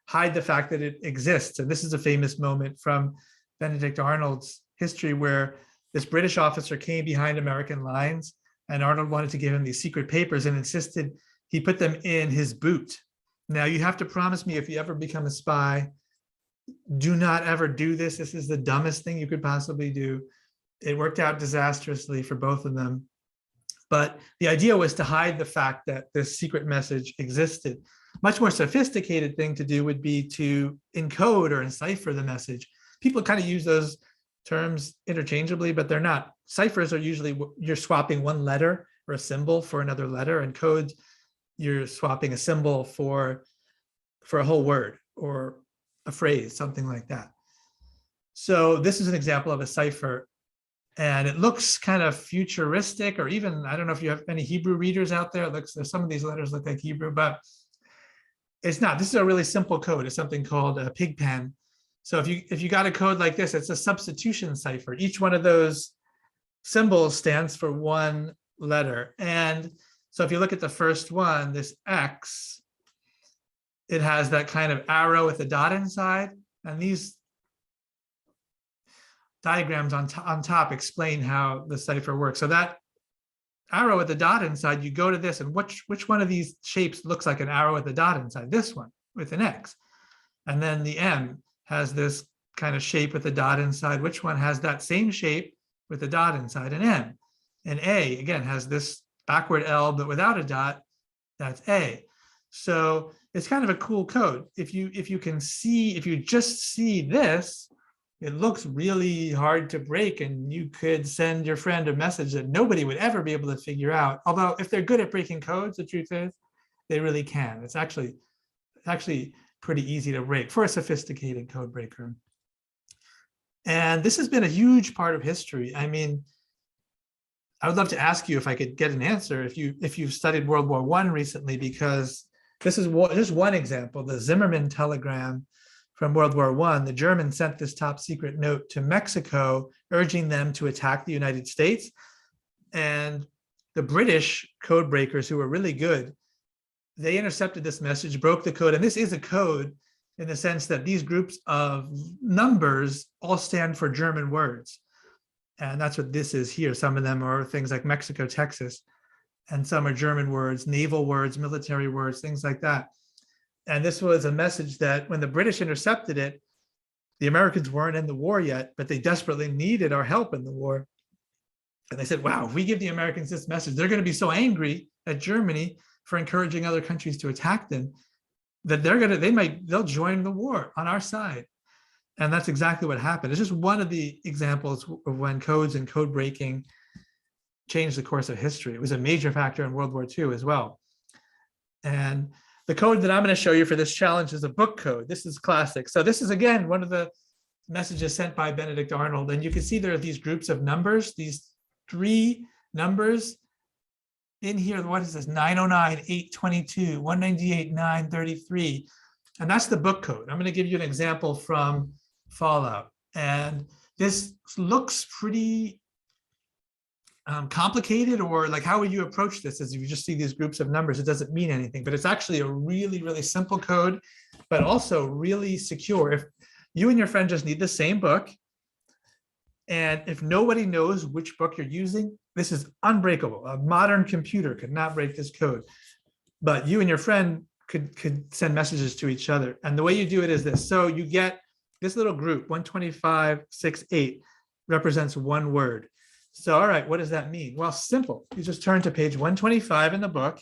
hide the fact that it exists. And this is a famous moment from Benedict Arnold's history, where this British officer came behind American lines, and Arnold wanted to give him these secret papers and insisted he put them in his boot. Now, you have to promise me, if you ever become a spy, do not ever do this. This is the dumbest thing you could possibly do. It worked out disastrously for both of them. But the idea was to hide the fact that this secret message existed. Much more sophisticated thing to do would be to encode or encipher the message. People kind of use those terms interchangeably, but they're not. Ciphers are usually you're swapping one letter or a symbol for another letter, and codes, you're swapping a symbol for a whole word or a phrase, something like that. So this is an example of a cipher, and it looks kind of futuristic, or even, I don't know if you have any Hebrew readers out there. It looks, some of these letters look like Hebrew, but it's not. This is a really simple code. It's something called a pig pen. So if you got a code like this, it's a substitution cipher. Each one of those symbols stands for one letter. And so if you look at the first one, this X, it has that kind of arrow with a dot inside. And these diagrams on top explain how the cipher works. So that arrow with the dot inside, you go to this, and which one of these shapes looks like an arrow with a dot inside? This one with an X. And then the M has this kind of shape with a dot inside. Which one has that same shape with a dot inside? An M. And A, again, has this backward L, but without a dot. That's A. So it's kind of a cool code. If you just see this, it looks really hard to break, and you could send your friend a message that nobody would ever be able to figure out. Although if they're good at breaking codes, the truth is they really can. It's actually pretty easy to break for a sophisticated code breaker. And this has been a huge part of history. I mean, I would love to ask you if I could get an answer if you've studied World War I recently, because this is just one example, the Zimmermann telegram from World War I. The Germans sent this top secret note to Mexico, urging them to attack the United States. And the British code breakers, who were really good, they intercepted this message, broke the code. And this is a code in the sense that these groups of numbers all stand for German words. And that's what this is here. Some of them are things like Mexico, Texas, and some are German words, naval words, military words, things like that. And this was a message that when the British intercepted it, the Americans weren't in the war yet, but they desperately needed our help in the war. And they said, wow, if we give the Americans this message, they're going to be so angry at Germany for encouraging other countries to attack them that they'll join the war on our side. And that's exactly what happened. It's just one of the examples of when codes and code breaking changed the course of history. It was a major factor in World War II as well. And the code that I'm going to show you for this challenge is a book code. This is classic. So this is, again, one of the messages sent by Benedict Arnold. And you can see there are these groups of numbers, these three numbers in here. What is this? 909, 822, 198, 933. And that's the book code. I'm going to give you an example from Fallout. And this looks pretty complicated, or like, how would you approach this? As if you just see these groups of numbers, it doesn't mean anything, but it's actually a really, really simple code, but also really secure. If you and your friend just need the same book, and if nobody knows which book you're using, this is unbreakable. A modern computer could not break this code, but you and your friend could send messages to each other. And the way you do it is this. So you get this little group, 12568 represents one word. So, all right, what does that mean? Well, simple. You just turn to page 125 in the book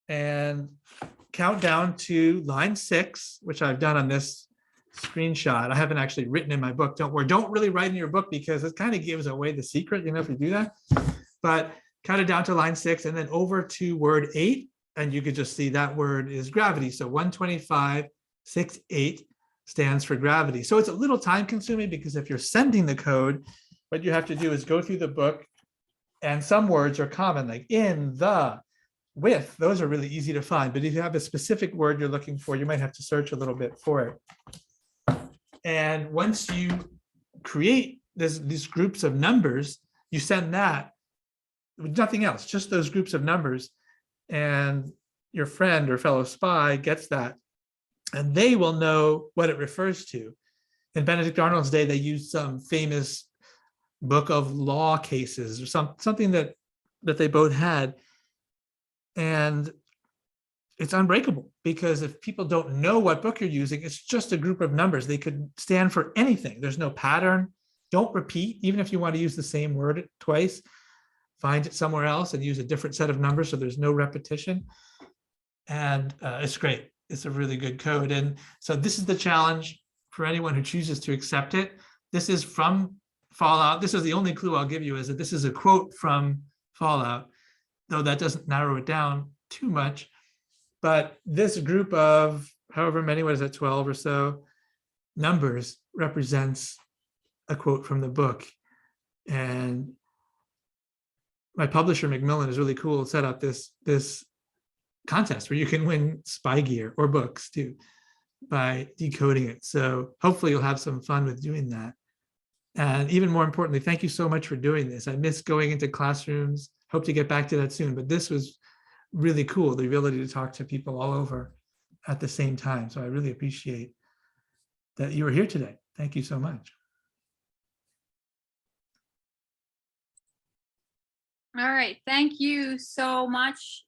and count down to line 6, which I've done on this screenshot. I haven't actually written in my book. Don't worry. Don't really write in your book, because it kind of gives away the secret, if you do that. But count it down to line 6 and then over to word 8. And you could just see that word is gravity. So 12568 stands for gravity. So it's a little time consuming, because if you're sending the code, what you have to do is go through the book, and some words are common, like in, the, with. Those are really easy to find. But if you have a specific word you're looking for, you might have to search a little bit for it. And once you create these groups of numbers, you send that with nothing else, just those groups of numbers. And your friend or fellow spy gets that, and they will know what it refers to. In Benedict Arnold's day, they used some famous book of law cases or something that they both had. And it's unbreakable, because if people don't know what book you're using, it's just a group of numbers. They could stand for anything. There's no pattern. Don't repeat. Even if you want to use the same word twice, find it somewhere else and use a different set of numbers so there's no repetition. And it's great. It's a really good code. And so this is the challenge for anyone who chooses to accept it. This is from Fallout. This is the only clue I'll give you, is that this is a quote from Fallout, though that doesn't narrow it down too much. But this group of however many, what is it, 12 or so numbers represents a quote from the book. And my publisher, Macmillan, is really cool, set up this contest where you can win spy gear or books too by decoding it. So hopefully you'll have some fun with doing that. And even more importantly, thank you so much for doing this. I miss going into classrooms. Hope to get back to that soon, but this was really cool, the ability to talk to people all over at the same time. So I really appreciate that you were here today. Thank you so much. All right, thank you so much.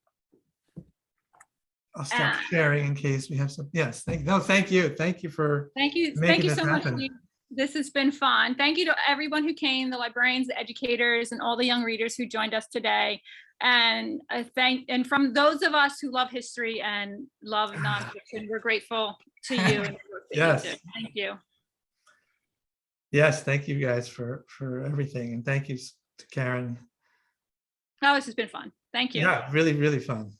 I'll stop sharing in case we have some. Yes, thank you. No, thank you. Thank you for thank you this so happen. much, Steve. This has been fun. Thank you to everyone who came, the librarians, the educators, and all the young readers who joined us today. And and from those of us who love history and love nonfiction, we're grateful to you. And Yes. you do. Thank you. Yes, thank you guys for everything. And thank you to Karen. Oh, this has been fun. Thank you. Yeah, really, really fun.